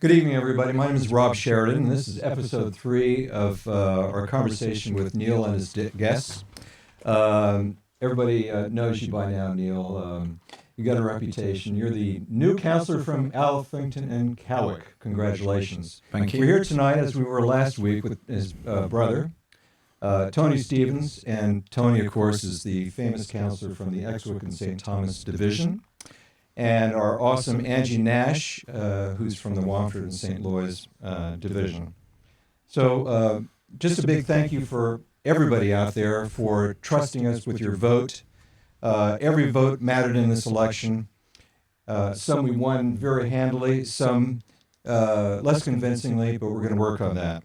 Good evening, everybody. My name is Rob Sheridan, and this is episode 3 of our conversation with Neil and his guests. Everybody knows you by now, Neil. You got a reputation. You're the new councillor from Alphington and Cowick. Congratulations. Thank you. We're here tonight, as we were last week, with his brother, Tony Stevens. And Tony, of course, is the famous councillor from the Exwick and St. Thomas division. And our awesome Angie Nash, who's from the Wamford and St. Louis division. So just a big thank you for everybody out there for trusting us with your vote. Every vote mattered in this election. Some we won very handily, some less convincingly, but we're going to work on that.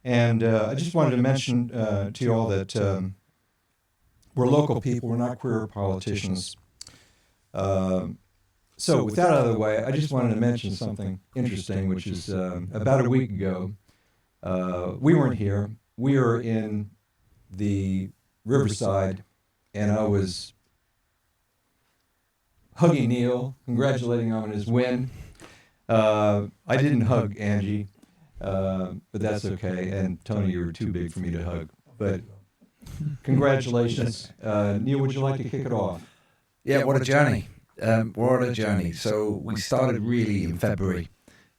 And I just wanted to mention to you all that we're local people, we're not queer politicians. So with that out of the way, I just wanted to mention something interesting, which is about a week ago, we weren't here. We were in the Riverside, and I was hugging Neil, congratulating him on his win. I didn't hug Angie, but that's okay. And Tony, you were too big for me to hug. But congratulations. Neil, would you like to kick it off? Yeah, what a journey. What a journey. So we started really in February,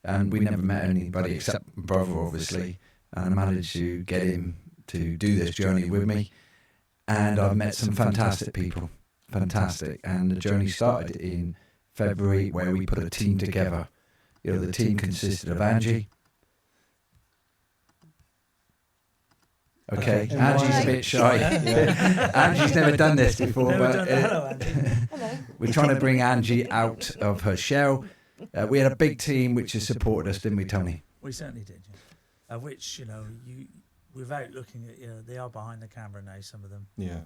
and we never met anybody except my brother, obviously. And I managed to get him to do this journey with me. And I've met some fantastic people. Fantastic. And the journey started in February, where we put a team together. You know, the team consisted of Angie. Okay, Angie's a bit shy. Angie's never done this before, but Hello, Angie. Hello. we're trying to bring Angie out of her shell. We had a big team which has supported us, didn't we, Tony? We certainly did. Yeah. Which, you, without looking at, they are behind the camera now, some of them. Yeah.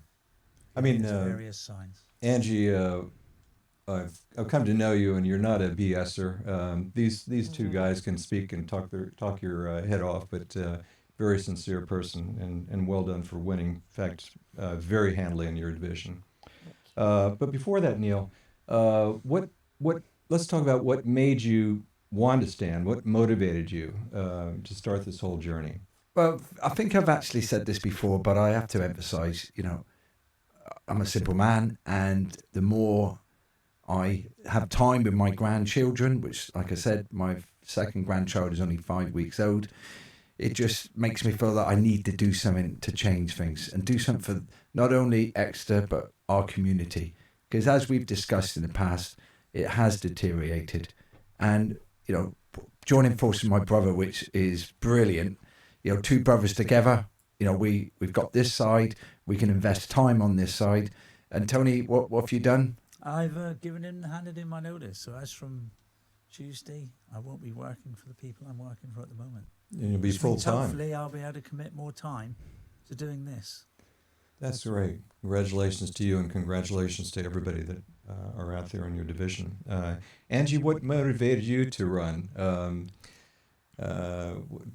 I mean, various signs. Angie, I've come to know you, and you're not a BSer. These two guys can speak and talk your head off, but very sincere person, and well done for winning. In fact, very handily in your division. But before that, Neil, let's talk about what made you want to stand. What motivated you to start this whole journey? Well, I think I've actually said this before, but I have to emphasise, I'm a simple man, and the more I have time with my grandchildren, which, like I said, my second grandchild is only 5 weeks old, it just makes me feel that I need to do something to change things and do something for not only Exeter, but our community. Because as we've discussed in the past, it has deteriorated. And, joining forces with my brother, which is brilliant, two brothers together, we've got this side, we can invest time on this side. And Tony, what have you done? I've handed in my notice. So as from Tuesday, I won't be working for the people I'm working for at the moment. And you'll be full time. Hopefully, I'll be able to commit more time to doing this. That's great. Congratulations to you, and congratulations to everybody that are out there in your division. Angie, what motivated you to run? Do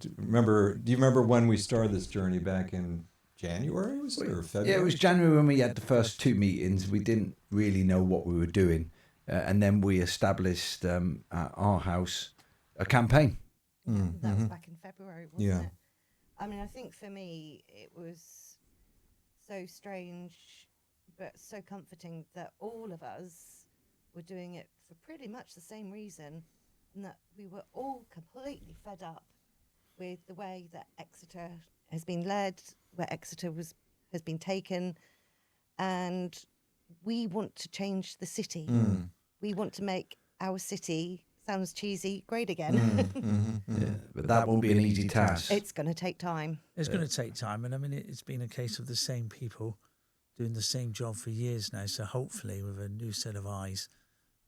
you remember when we started this journey back in January, was it, or February? Yeah, it was January when we had the first 2 meetings. We didn't really know what we were doing. And then we established at our house a campaign. That was back in February, wasn't Yeah. it? I mean, I think for me, it was so strange, but so comforting that all of us were doing it for pretty much the same reason, and that we were all completely fed up with the way that Exeter has been led, where Exeter has been taken, and we want to change the city. We want to make our city, sounds cheesy, great again. Yeah, but that won't be an easy task. It's going to take time. It's going to take time. And I mean, it's been a case of the same people doing the same job for years now. So hopefully with a new set of eyes,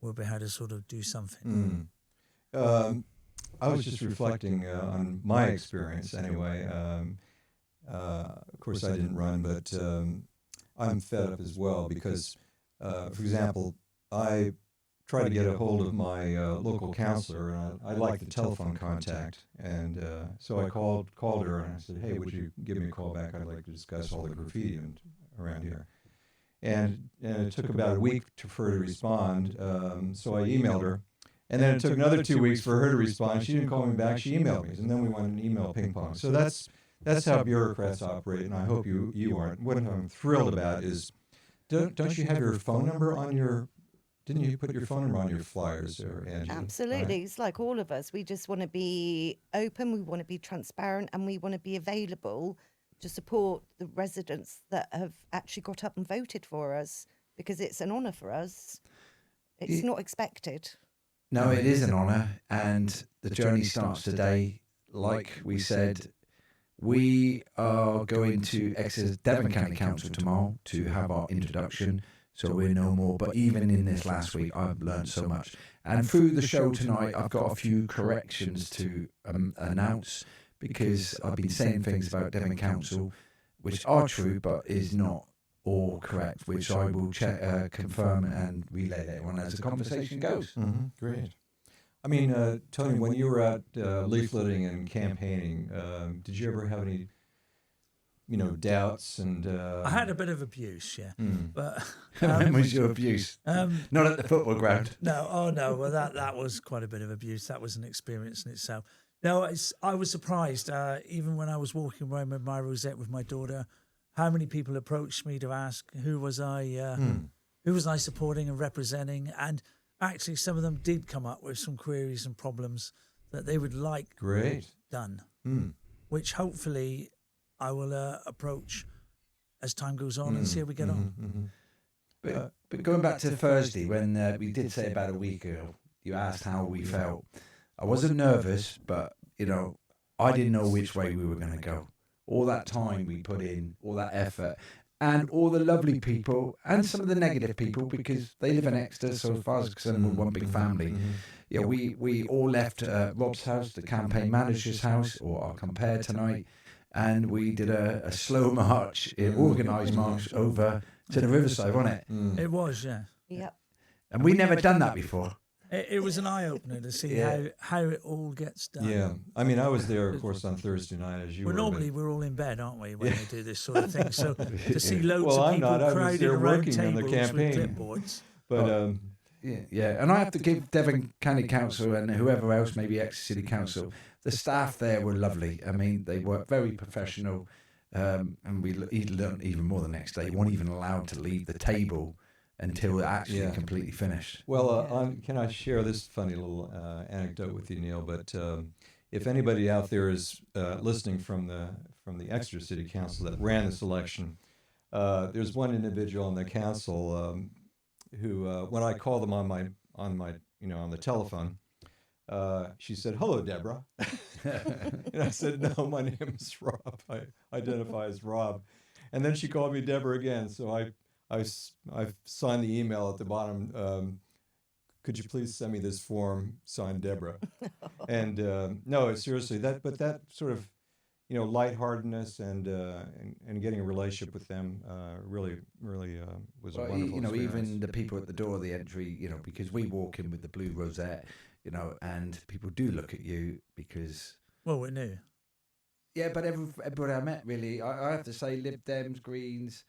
we'll be able to sort of do something. I was just reflecting on my experience anyway. Of course, I didn't run, but I'm fed up as well because, for example, I try to get a hold of my local councillor, and I like the telephone contact. And so I called her and I said, hey, would you give me a call back? I'd like to discuss all the graffiti around here. And it took about a week for her to respond. So I emailed her, And then it took another 2 weeks for her to respond. She didn't call me back. She emailed me, and then we went an email ping pong. So that's how bureaucrats operate, and I hope you aren't. What I'm thrilled about is, don't you have your phone number on your? Didn't you put your phone number on your flyers, or Angie? Absolutely. Right? It's like all of us. We just want to be open, we want to be transparent, and we want to be available to support the residents that have actually got up and voted for us, because it's an honour for us. It's not expected. No, it is an honour, and the journey starts today. Like we said, we are going to Exeter's Devon County Council tomorrow to have our introduction, so we're no more. But even in this last week, I've learned so much. And through the show tonight, I've got a few corrections to announce, because I've been saying things about Devon Council which are true but is not all correct, which I will confirm and relay later on as the conversation goes. Mm-hmm. Great. I mean, Tony, when you were out leafleting and campaigning, did you ever have any, doubts? And I had a bit of abuse, yeah. But when was your abuse? Not at the football ground. No, well, that was quite a bit of abuse. That was an experience in itself. No, I was surprised, even when I was walking around with my rosette with my daughter, how many people approached me to ask who was I supporting and representing, and actually some of them did come up with some queries and problems that they would like done, which hopefully I will approach as time goes on and see how we get on. But going back to Thursday, when we did say about a week ago, you asked how we felt. I wasn't nervous, but, I didn't know which way we were going to go. All that time we put in, all that effort, and all the lovely people and some of the negative people, because they live in Exeter, so as far as concerned, we're one big family. Yeah, we all left Rob's house, the campaign manager's house, or our compare tonight, and we did a slow march, an organised march over to the riverside, wasn't it? It was, yeah. Yep. And we'd never done that before. It was an eye-opener to see how it all gets done. Yeah. I mean, I was there, of course, on Thursday night, as you were. Normally we're all in bed, aren't we, when they do this sort of thing? So to see loads of people I was crowded there around working on the tables campaign. with clipboards. But Yeah, and I have to give Devon County Council and whoever else, maybe Exeter City Council, the staff there were lovely. I mean, they were very professional, and we learned even more the next day. We weren't even allowed to leave the table until it actually completely finished. Well, can I share this funny little anecdote with you, Neil? But if anybody out there is listening from the Exeter City Council that ran this election, there's one individual on the council who, when I called them on the telephone, she said, "Hello, Deborah," and I said, "No, my name is Rob. I identify as Rob," and then she called me Deborah again. So I've signed the email at the bottom. Could you please send me this form signed Deborah? And no, seriously, that sort of, lightheartedness and getting a relationship with them really was a wonderful experience. Even the people at the door of the entry, because we walk in with the blue rosette, and people do look at you because. Well, we knew. Yeah, but everybody I met, really, I have to say, Lib Dems, Greens.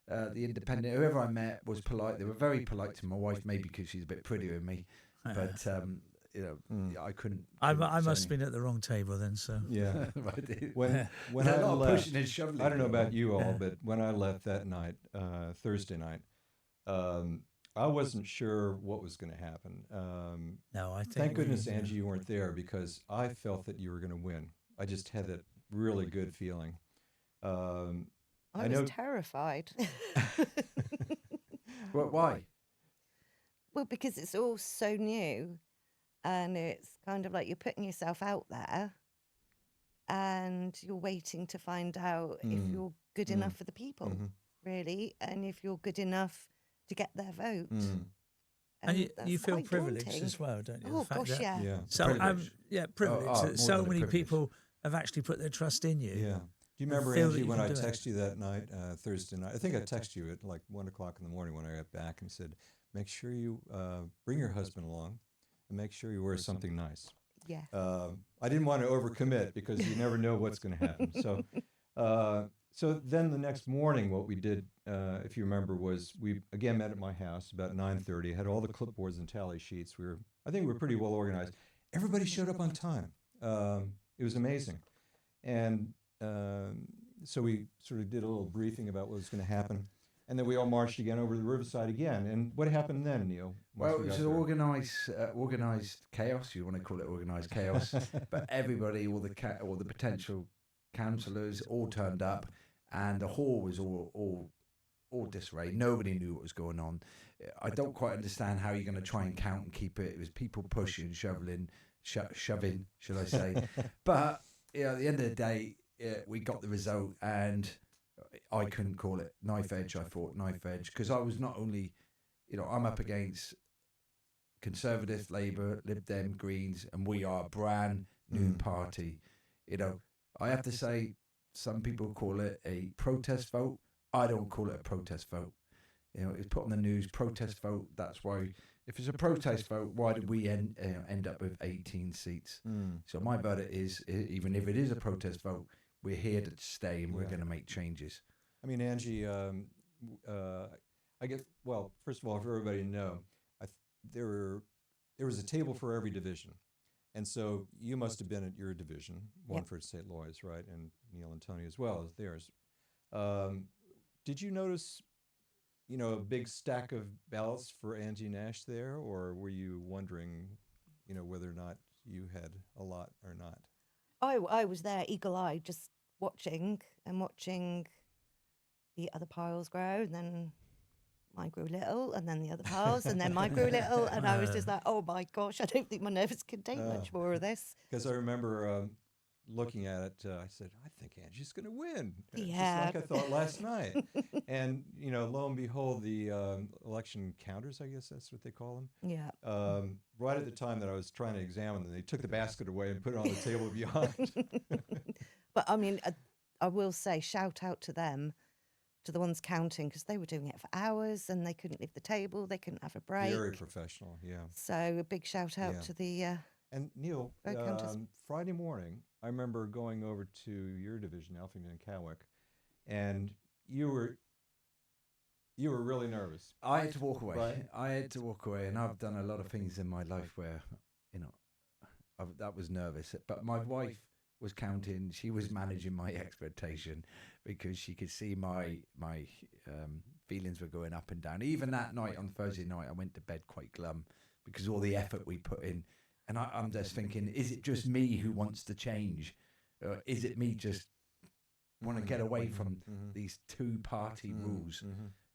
The Independent, whoever I met was polite. They were very polite to my wife, maybe because she's a bit prettier than me. But I couldn't. I must have been at the wrong table then. So yeah. when I I left, pushing and shoving. I don't know about you all, but when I left that night, Thursday night, I wasn't sure what was going to happen. No, I think. Thank goodness, Angie, you weren't there, because I felt that you were going to win. I just had that really good feeling. I was terrified. Well, why? Well, because it's all so new, and it's kind of like you're putting yourself out there, and you're waiting to find out if you're good enough for the people, really, and if you're good enough to get their vote. And you feel quite privileged daunting. as well, don't you? Oh gosh, yeah. So privileged. So many people have actually put their trust in you. Yeah. Do you remember, feel that Angie, you when can I do it. texted you that night, Thursday night? I think I texted you at like 1 o'clock in the morning when I got back and said, make sure you bring your husband along and make sure you wear something nice. Yeah. I didn't want to overcommit because you never know what's going to happen. So then the next morning, what we did, if you remember, was we again met at my house about 9:30. Had all the clipboards and tally sheets. We were I think we were pretty well organized. Everybody showed up on time. It was amazing. And so we sort of did a little briefing about what was going to happen. And then we all marched again over the riverside again. And what happened then, Neil? Well, it was an organised chaos. You want to call it organised chaos, but everybody, all the potential councillors, all turned up, and the hall was all disarray. Nobody knew what was going on. I don't quite understand how you're going to try and count and keep it. It was people pushing, shoving, shall I say? But at the end of the day, we got the result, and I couldn't call it knife edge. I thought knife edge because I was not only, I'm up against Conservative, Labour, Lib Dem, Greens, and we are a brand new party. I have to say, some people call it a protest vote. I don't call it a protest vote. It's put on the news, protest vote. That's why, if it's a protest vote, why did we end up with 18 seats? So my verdict is, even if it is a protest vote, we're here to stay and we're going to make changes. I mean, Angie, I guess, well, first of all, for everybody to know, there was a table for every division. And so you must have been at your division, one for St. Louis, right? And Neil and Tony as well as theirs. Did you notice, a big stack of ballots for Angie Nash there, or were you wondering, whether or not you had a lot or not? I was there, eagle-eyed, just watching the other piles grow, and then mine grew little, and then the other piles, and then mine grew little, and I was just like, oh my gosh, I don't think my nerves can take much more of this. Because I remember looking at it, I said, I think Angie's going to win. Yeah. Just like I thought last night. And, lo and behold, the election counters, I guess that's what they call them. Yeah. Right at the time that I was trying to examine them, they took the basket away and put it on the table beyond. But I mean, I will say, shout out to them, to the ones counting, because they were doing it for hours and they couldn't leave the table, they couldn't have a break. Very professional, yeah. So a big shout out to the and Neil, counters. Friday morning, I remember going over to your division, Alphington and Cowick, and you were really nervous. I had to walk away. Right? I had to walk away, and I've done a lot of things in my life where, that was nervous. But my wife was counting. She was managing my expectation because she could see my feelings were going up and down. Even that night, on Thursday night, I went to bed quite glum because all the effort we put in. And I'm just thinking, is it just me who wants to change? Or is it me just want to get away from these two-party rules?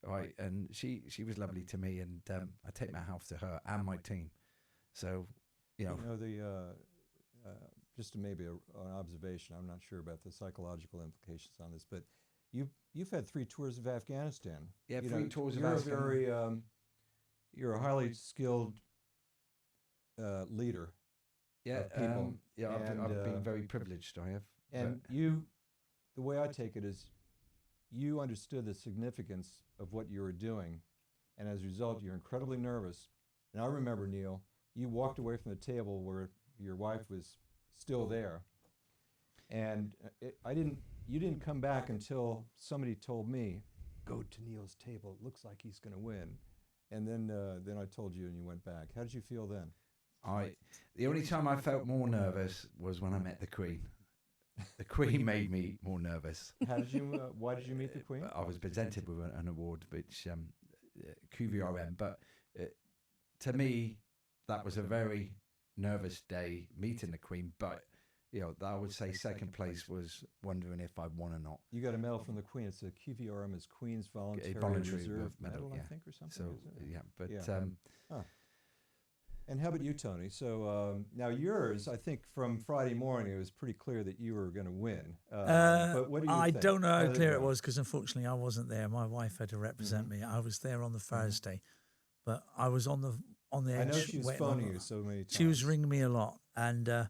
Right? And she was lovely to me, and I take my hat off to her and my team. So, just maybe an observation. I'm not sure about the psychological implications on this, but you've had 3 tours of Afghanistan. Yeah, 3 tours of Afghanistan. You're a highly skilled leader. Yeah, of people. I've been very privileged. I have. And the way I take it is, you understood the significance of what you were doing, and as a result, you're incredibly nervous. And I remember, Neil, you walked away from the table where your wife was still there, and you didn't come back until somebody told me, go to Neil's table, it looks like he's going to win. And then I told you, and you went back. How did you feel then? The only time I felt more nervous was when I met the Queen. The Queen made me more nervous. How did you? Why did you meet the Queen? I was presented with an award, which QVRM. But to me, that was a very nervous day meeting the Queen. But I would say second place was wondering if I won or not. You got a medal from the Queen. It's a QVRM, is Queen's Voluntary Reserve Medal, I think, or something. So yeah, but. Yeah. And how about you, Tony? So now yours, I think from Friday morning, it was pretty clear that you were going to win. But what do you think? I don't know how clear it was because unfortunately I wasn't there. My wife had to represent me. I was there on the Thursday, but I was on the edge. I know she was phoning you so many times. She was ringing me a lot, and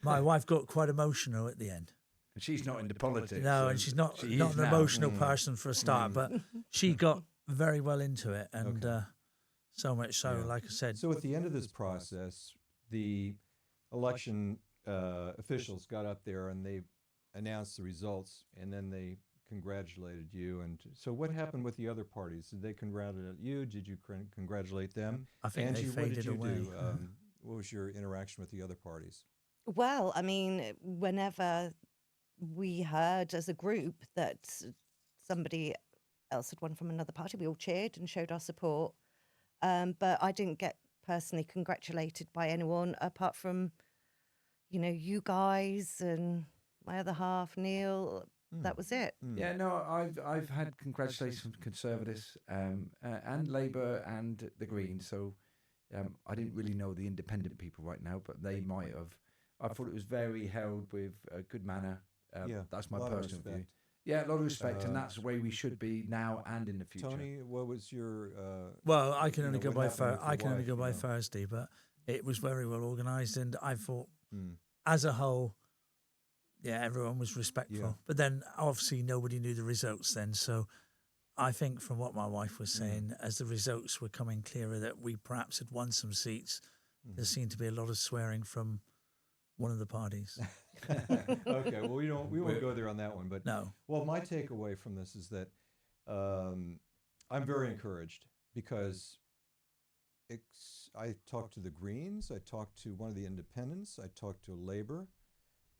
my wife got quite emotional at the end. She's not into politics. No, and she's not an emotional person for a start, but she got very well into it, and so much so, like I said. So at the end of this process, the election officials got up there and they announced the results, and then they congratulated you. And so what happened with the other parties? Did they congratulate you? Did you congratulate them? I think Angie, they what did faded you away. do? What was your interaction with the other parties? Well, I mean, whenever we heard as a group that somebody else had won from another party, we all cheered and showed our support. But I didn't get personally congratulated by anyone apart from, you guys and my other half, Neil. That was it. Yeah, no, I've had congratulations from Conservatives and Labour and the Greens. So I didn't really know the independent people right now, but they might have. I thought it was very held with a good manner. That's my personal view. Yeah, a lot of respect, and that's the way we should be now and in the future. Tony, what was your? Well, I can only go by wife, Thursday, but it was very well organised, and I thought, as a whole, everyone was respectful. Yeah. But then, obviously, nobody knew the results then. So, I think from what my wife was saying, as the results were coming clearer, that we perhaps had won some seats. There seemed to be a lot of swearing from one of the parties. Okay, well, we won't go there on that one, but No. Well, my takeaway from this is that I'm very encouraged because I talked to the Greens, I talked to one of the Independents, I talked to Labour,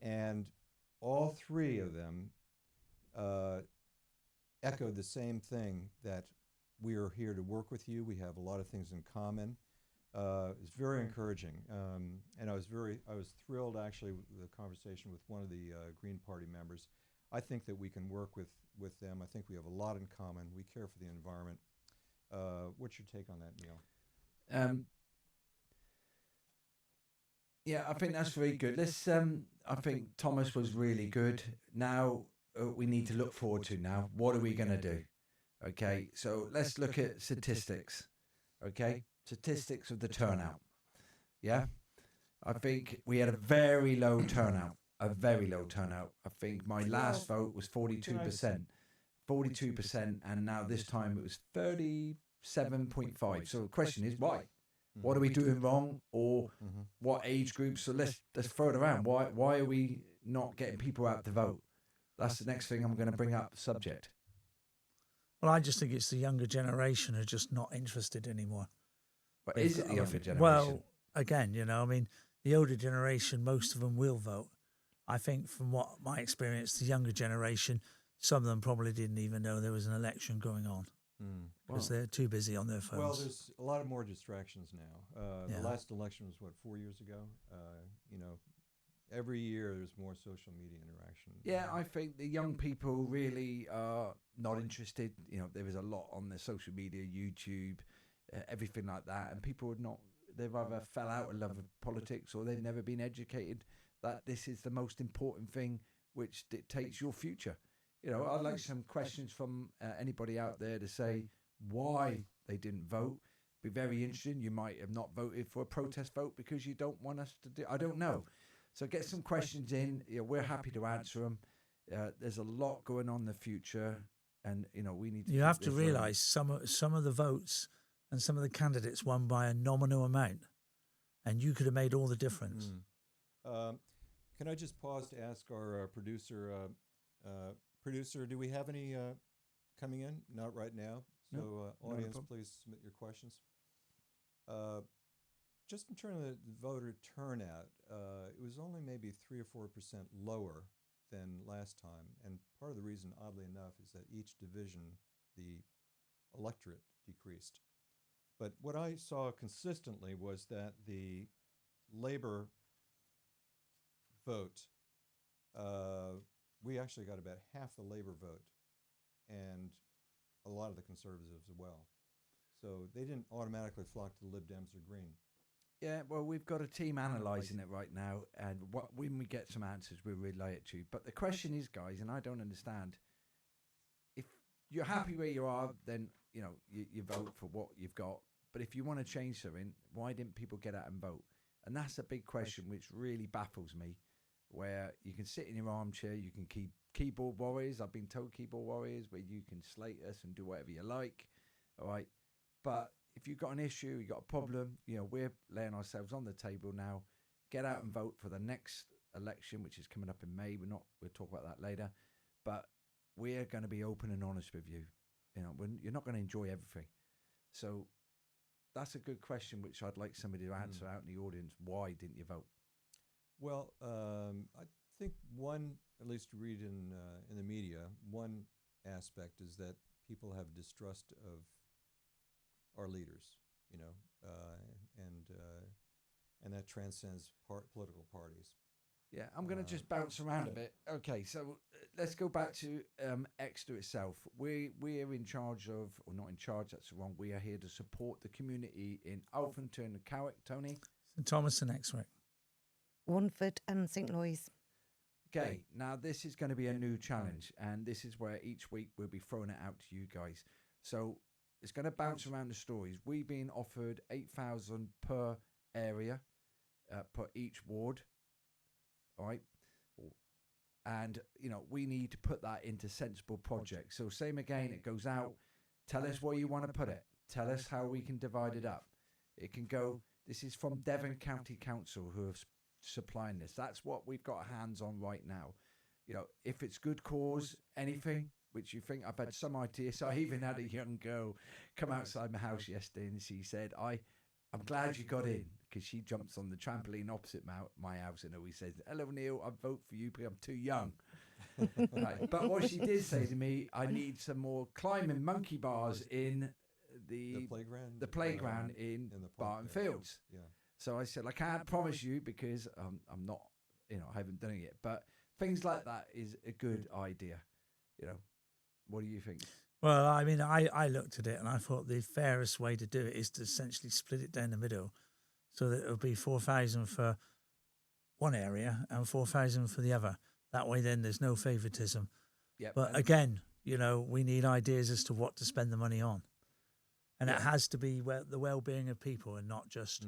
and all three of them echoed the same thing, that we are here to work with you. We have a lot of things in common. It's very encouraging, and I was thrilled actually with the conversation with one of the Green Party members. I think that we can work with them. I think we have a lot in common. We care for the environment. What's your take on that, Neil? Yeah, I think that's very good. I think Thomas was really good. Now we need to look forward to now. What are we going to do? Okay, so let's look at statistics. Okay, statistics of the turnout. Yeah, I think we had a very low turnout. I think my last vote was 42%. 42%, and now this time it was 37.5. So the question is, why? What are we doing wrong, or what age groups? So let's throw it around. Why are we not getting people out to vote? That's the next thing I'm going to bring up. Subject. Well, I just think it's the younger generation are just not interested anymore. But is it the younger generation? Well, again, I mean, the older generation, most of them will vote. I think from what my experience, the younger generation, some of them probably didn't even know there was an election going on. Because they're too busy on their phones. Well, there's a lot of more distractions now. The last election was, 4 years ago? Every year there's more social media interaction. Yeah, I think the young people really are not interested. There is a lot on the social media, YouTube, everything like that. And people would not, they've either fell out of love with politics or they've never been educated that this is the most important thing which dictates your future. I'd like some questions from anybody out there to say why they didn't vote. Be very interesting. You might have not voted for a protest vote because you don't want us to do. I don't know. So get some questions in. We're happy to answer them. There's a lot going on in the future, and we need to. You have to realise some of the votes and some of the candidates won by a nominal amount, and you could have made all the difference. Can I just pause to ask our producer? Producer, do we have any coming in? Not right now. So, audience, please submit your questions. Just in terms of the voter turnout, it was only maybe 3 or 4% lower than last time. And part of the reason, oddly enough, is that each division, the electorate decreased. But what I saw consistently was that the Labour vote, we actually got about half the Labour vote and a lot of the Conservatives as well. So they didn't automatically flock to the Lib Dems or Green. Yeah, well, we've got a team analysing it right now, and when we get some answers, we'll relay it to you. But the question is, guys, and I don't understand, if you're happy where you are, then, you vote for what you've got. But if you want to change something, why didn't people get out and vote? And that's a big question which really baffles me, where you can sit in your armchair, you can keep keyboard warriors. I've been told keyboard warriors, where you can slate us and do whatever you like, all right? But if you've got an issue, you've got a problem, we're laying ourselves on the table now. Get out and vote for the next election, which is coming up in May. We'll talk about that later. But we're going to be open and honest with you. You know, you're not going to enjoy everything. So that's a good question, which I'd like somebody to answer out in the audience. Why didn't you vote? Well, I think one, at least to read in the media, one aspect is that people have distrust of our leaders, you know, and that transcends political parties. Yeah, I'm going to just bounce around a bit. Okay, so let's go back to Exeter itself. We're in charge of, or not in charge, that's wrong. We are here to support the community in Alphington and Cowick, Tony. St Thomas and Exwick. Wanford and St Louis. Okay, now this is going to be a new challenge, and this is where each week we'll be throwing it out to you guys. So it's going to bounce around the stories. We've been offered 8,000 per area, per each ward. All right. And, you know, we need to put that into sensible projects. So same again, it goes out. Tell us where you want to put it. Tell us how we can divide it up. It can go, this is from Devon County Council who are supplying this. That's what we've got our hands on right now. You know, if it's good cause, anything which you think, I've had some ideas. So I even had a young girl come outside my house yesterday and she said, I'm glad you got in, because she jumps on the trampoline opposite my house and always says, hello, Neil, I vote for you because I'm too young. Right. But what she did say to me, I need some more climbing monkey bars in the playground in the Barton Fields. Yeah. So I said, I can't promise you because I'm not, you know, I haven't done it yet. But things like that is a good idea. You know, what do you think? Well, I mean, I looked at it and I thought the fairest way to do it is to essentially split it down the middle so that it'll be 4,000 for one area and 4,000 for the other. That way then there's no favouritism. Yep. But again, you know, we need ideas as to what to spend the money on. And it has to be the well-being of people and not just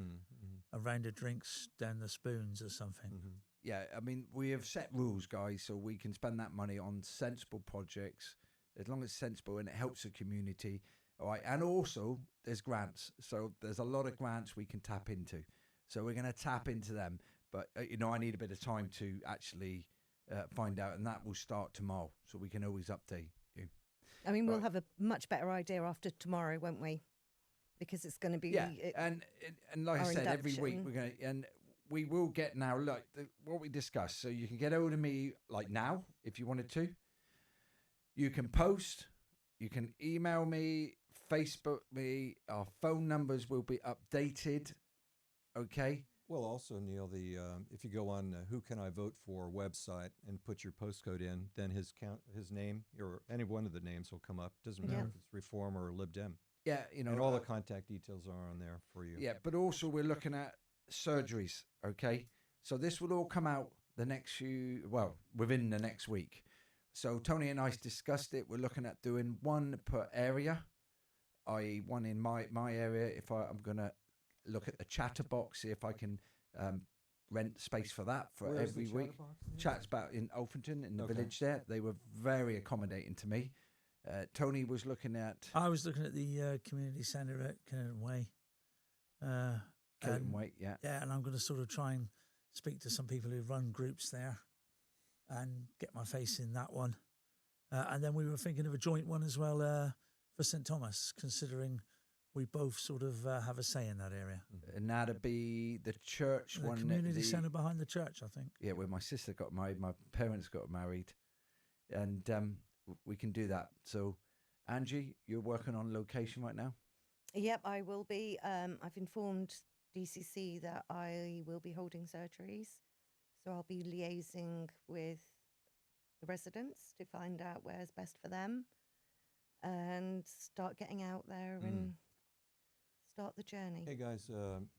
a round of drinks down the spoons or something. Mm-hmm. Yeah, I mean, we have set rules, guys, so we can spend that money on sensible projects, as long as it's sensible and it helps the community. All right. And also there's grants. So there's a lot of grants we can tap into. So we're going to tap into them. But, you know, I need a bit of time to actually find out. And that will start tomorrow. So we can always update you. I mean, we'll have a much better idea after tomorrow, won't we? Because it's going to be... Yeah. And like I said, every week we're going to... And we will get now, look, what we discussed. So you can get hold of me like now, if you wanted to. You can post, you can email me, Facebook me, our phone numbers will be updated, okay? Well, also, Neil, if you go on Who Can I Vote For website and put your postcode in, then his name, or any one of the names will come up. Doesn't matter if it's Reform or Lib Dem. Yeah, you know. And all the contact details are on there for you. Yeah, but also we're looking at surgeries, okay? So this will all come out within the next week. So Tony and I discussed it. We're looking at doing one per area, i.e. one in my area. If I'm going to look at the chatterbox, see if I can rent space for that for every week. Chat's about in Alphington, in the village there. They were very accommodating to me. Tony was looking at... I was looking at the community centre at Kennington Way. Kennington Way, yeah. Yeah, and I'm going to sort of try and speak to some people who run groups there and get my face in that one. And then we were thinking of a joint one as well for St Thomas, considering we both sort of have a say in that area. And that'd be the church the one. Community centre behind the church, I think. Yeah, where my sister got married, my parents got married. And we can do that. So, Angie, you're working on location right now? Yep, I will be. I've informed DCC that I will be holding surgeries. So I'll be liaising with the residents to find out where's best for them and start getting out there and start the journey. Hey guys,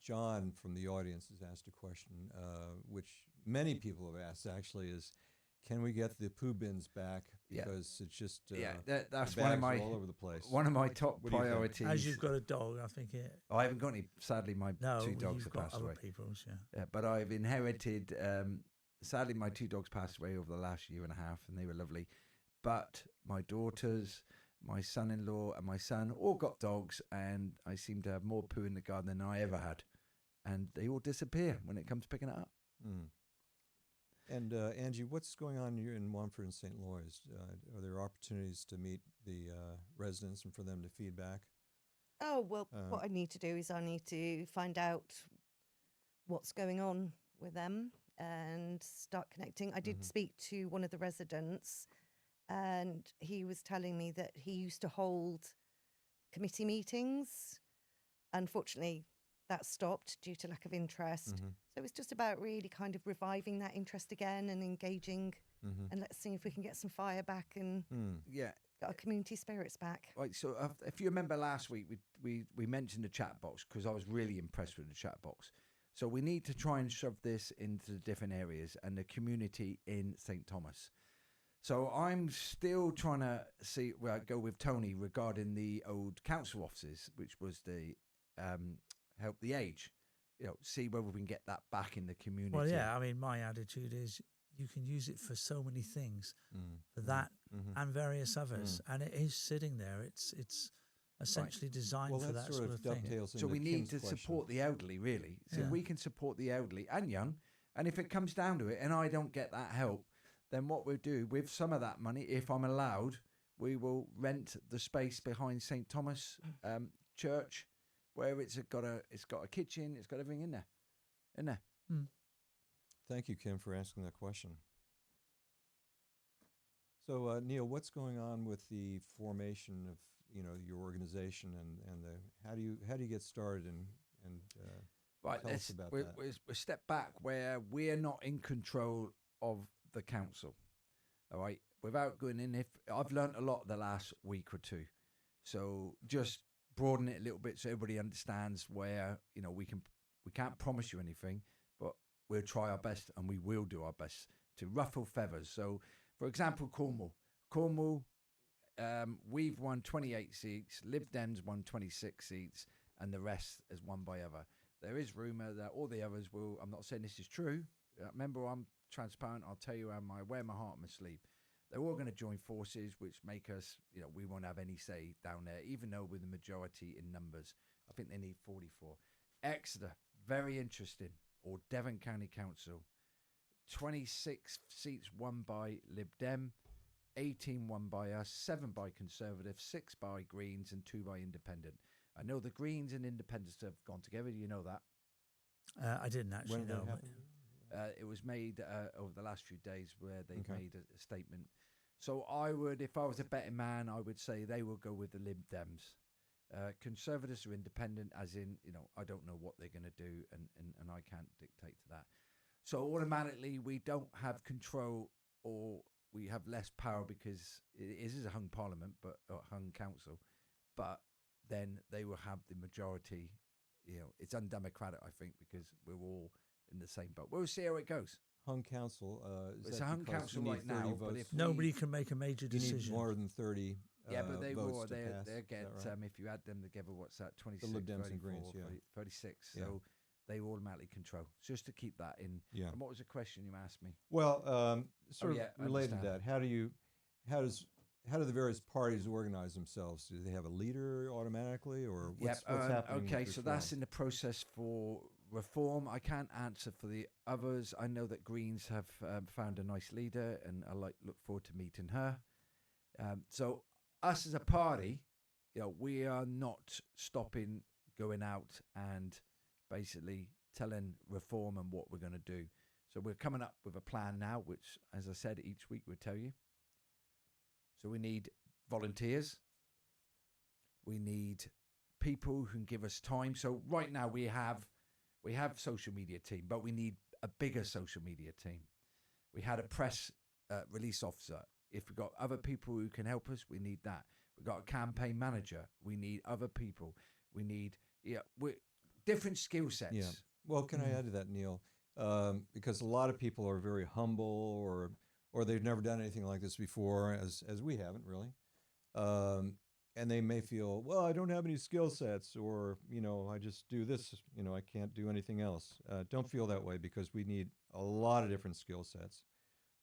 John from the audience has asked a question, which many people have asked actually, is can we get the poo bins back? Because it's just that's one of my all over the place. One of my top priorities. As you've got a dog, I think it. I haven't got any. Sadly, my two dogs have passed away. People's, but I've inherited. Sadly, my two dogs passed away over the last year and a half, and they were lovely. But my daughters, my son-in-law, and my son all got dogs, and I seem to have more poo in the garden than I ever had, and they all disappear when it comes to picking it up. And And Angie, what's going on here in Wamford and St. Louis? Are there opportunities to meet the residents and for them to feedback? Oh, well, what I need to do is I need to find out what's going on with them and start connecting. I did speak to one of the residents, and he was telling me that he used to hold committee meetings. Unfortunately, that stopped due to lack of interest. So it's just about really kind of reviving that interest again and engaging, and let's see if we can get some fire back and Yeah. get our community spirits back. Right, so if you remember last week, we mentioned the chat box because I was really impressed with the chat box. So we need to try and shove this into the different areas and the community in St. Thomas. So I'm still trying to see where I go with Tony regarding the old council offices, which was the help the age. See whether we can get that back in the community. Well, yeah, I mean, my attitude is you can use it for so many things, for that and various others, and it is sitting there. It's essentially designed for that sort of thing. dovetails So into we need Kim's to question. support the elderly, really. So Yeah. we can support the elderly and young. And if it comes down to it and I don't get that help, then what we'll do with some of that money, if I'm allowed, we will rent the space behind St. Thomas Church, where it's got a kitchen, it's got everything in there. Thank you, Kim, for asking that question. So, Neil, what's going on with the formation of your organization and the how do you get started and Right, tell us about we that? we step back where we're not in control of the council. All right, without going in, if I've learnt a lot the last week or two, so just broaden it a little bit so everybody understands where we can't promise you anything, but we'll try our best and we will do our best to ruffle feathers. So, for example, Cornwall, we've won 28 seats, Lib Dems won 26 seats, and the rest is won by other. There is rumour that all the others will. I'm not saying this is true. Remember, I'm transparent. I'll tell you, I wear my heart on my sleeve. They're all going to join forces, which make us, we won't have any say down there, even though we're the majority in numbers. I think they need 44. Exeter, very interesting, or Devon County Council, 26 seats won by Lib Dem, 18 won by us, 7 by Conservative, 6 by Greens, and 2 by Independent. I know the Greens and Independents have gone together. Do you know that? I didn't actually When did that know. happen? It was made over the last few days where they made a statement. So I would, if I was a betting man, I would say they will go with the Lib Dems. Conservatives are independent, as in, I don't know what they're going to do, and I can't dictate to that. So automatically we don't have control, or we have less power because it is a hung parliament, but hung council, but then they will have the majority. It's undemocratic, I think, because we're all in the same boat. We'll see how it goes. Hung council. It's a hung council right now, but if Nobody can make a major you need decision. more than 30 yeah, but they votes will. to pass. They Is get that right? if you add them together, what's that? 26, Lib Dems 34, and Greens, yeah. 36. Yeah. So they automatically control. Just to keep that in. Yeah. And what was the question you asked me? Well, sort yeah, of I related to understand. that, how do the various parties organize themselves? Do they have a leader automatically, or what's happening? Okay, with so reform? that's in the process for reform. I can't answer for the others. I know that Greens have found a nice leader, and I look forward to meeting her. So us as a party, we are not stopping going out and basically telling reform and what we're going to do. So we're coming up with a plan now, which, as I said, each week we'll tell you. So we need volunteers. We need people who can give us time. So right now we have social media team, but we need a bigger social media team. We had a press release officer. If we've got other people who can help us, we need that. We've got a campaign manager. We need other people. We need different skill sets. Yeah. Well, can I add to that, Neil? Because a lot of people are very humble, or they've never done anything like this before, as we haven't really, and they may feel, well, I don't have any skill sets, or I just do this, I can't do anything else. Don't feel that way, because we need a lot of different skill sets.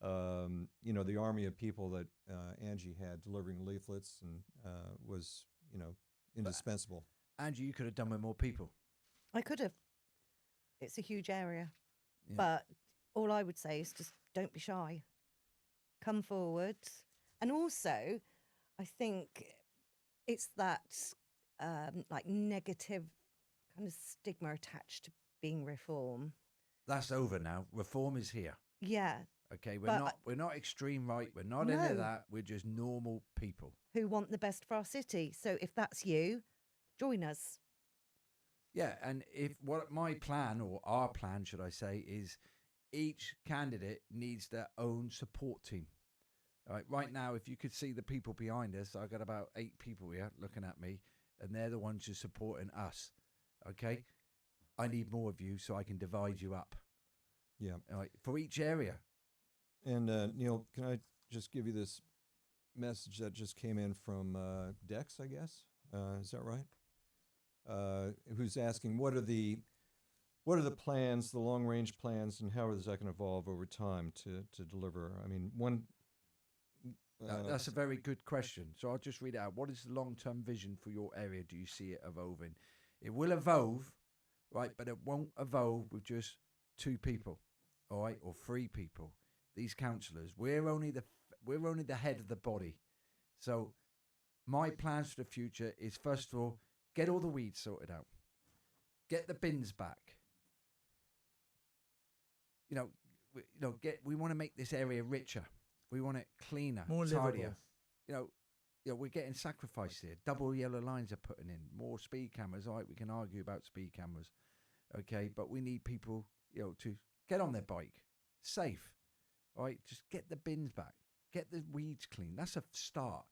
The army of people that Angie had delivering leaflets and was indispensable. Angie, you could have done with more people. I could have. It's a huge area. Yeah. But all I would say is just don't be shy. Come forward. And also, I think it's that like negative kind of stigma attached to being reform. That's over now. Reform is here. Yeah. Okay, But we're not extreme right. We're not No. into that. We're just normal people. who want the best for our city. So if that's you, join us. Yeah, and if what my plan, or our plan, should I say, is each candidate needs their own support team. All right, right now, if you could see the people behind us, I've got about 8 people here looking at me, and they're the ones who are supporting us. Okay, I need more of you so I can divide you up. Yeah. All right, for each area. And Neil, can I just give you this message that just came in from Dex, I guess? Is that right? Who's asking what are the plans, the long range plans, and how is that going to evolve over time to deliver? I mean, one. That's a very good question. So I'll just read it out. What is the long-term vision for your area? Do you see it evolving? It will evolve, right? But it won't evolve with just 2 people, all right, or 3 people. These councillors, we're only the head of the body. So my plans for the future is, first of all, get all the weeds sorted out, get the bins back. We want to make this area richer. We want it cleaner, More tidier. livable. We're getting sacrificed here. Double yellow lines are putting in. More speed cameras. All right, we can argue about speed cameras. Okay, but we need people, to get on their bike, safe. All right, just get the bins back. Get the weeds clean. That's a start.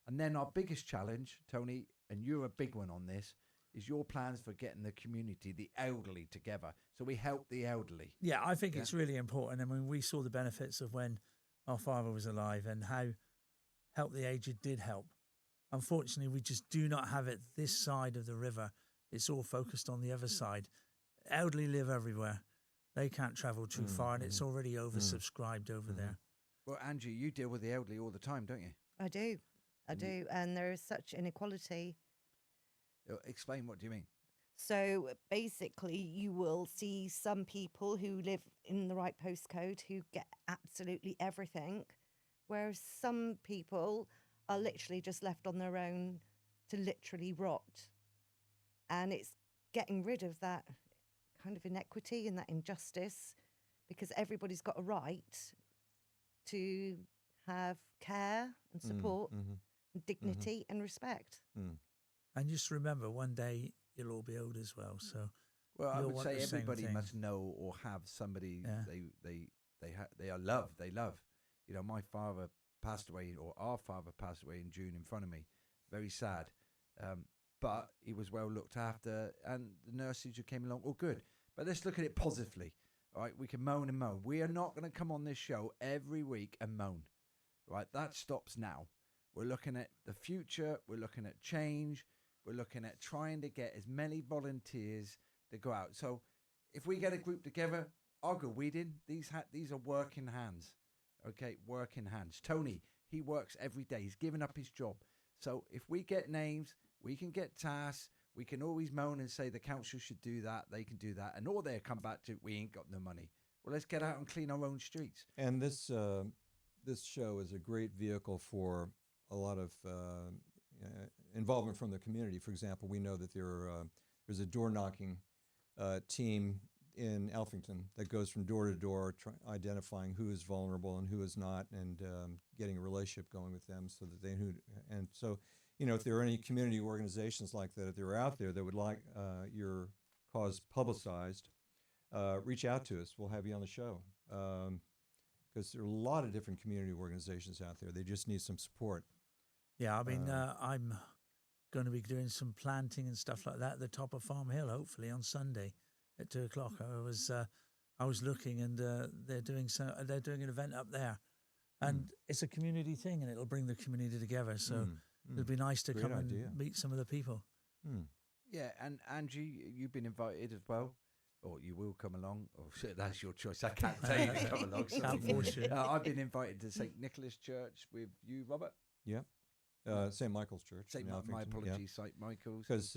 And then our biggest challenge, Tony, and you're a big one on this, is your plans for getting the community, the elderly, together. So we help the elderly. Yeah, I think it's really important. I mean, we saw the benefits of when our father was alive and how Help the Aged did help. Unfortunately, we just do not have it this side of the river. It's all focused on the other side. Elderly live everywhere. They can't travel too far, and it's already oversubscribed over there. Well, Angie, you deal with the elderly all the time, don't you? I do. And there is such inequality. Explain, what do you mean? So basically, you will see some people who live in the right postcode who get absolutely everything, whereas some people are literally just left on their own to literally rot. And it's getting rid of that kind of inequity and that injustice, because everybody's got a right to have care and support and dignity and respect. And just remember, one day you'll all be old as well. So, well, I you'll would want say the same everybody thing. must know or have somebody they love. My father passed away, or our father passed away in June in front of me. Very sad. But he was well looked after, and the nurses who came along, all good. But let's look at it positively. All right, we can moan and moan. We are not going to come on this show every week and moan. Right, that stops now. We're looking at the future. We're looking at change. We're looking at trying to get as many volunteers to go out. So if we get a group together, I'll go weeding. These are working hands. Okay, working hands. Tony, he works every day. He's given up his job. So if we get names, we can get tasks. We can always moan and say the council should do that. They can do that. And all they'll come back to, we ain't got no money. Well, let's get out and clean our own streets. And this show is a great vehicle for a lot of involvement from the community. For example, we know that there's a door knocking team in Alphington that goes from door to door, identifying who is vulnerable and who is not, and getting a relationship going with them, so that if there are any community organizations like that, if they're out there that would like your cause publicized, reach out to us. We'll have you on the show, because there are a lot of different community organizations out there. They just need some support. Yeah, I mean, I'm going to be doing some planting and stuff like that at the top of Farm Hill, hopefully on Sunday at 2:00. I was looking, and they're doing an event up there, and it's a community thing, and it'll bring the community together. So it'll be nice to come and meet some of the people. Yeah, and Angie, you've been invited as well. Or you will come along. Or that's your choice. I can't tell you to come along. Can't force you. I've been invited to St. Nicholas Church with you, Robert. Yeah. St. Michael's Church. My apologies, St. Michael's. Because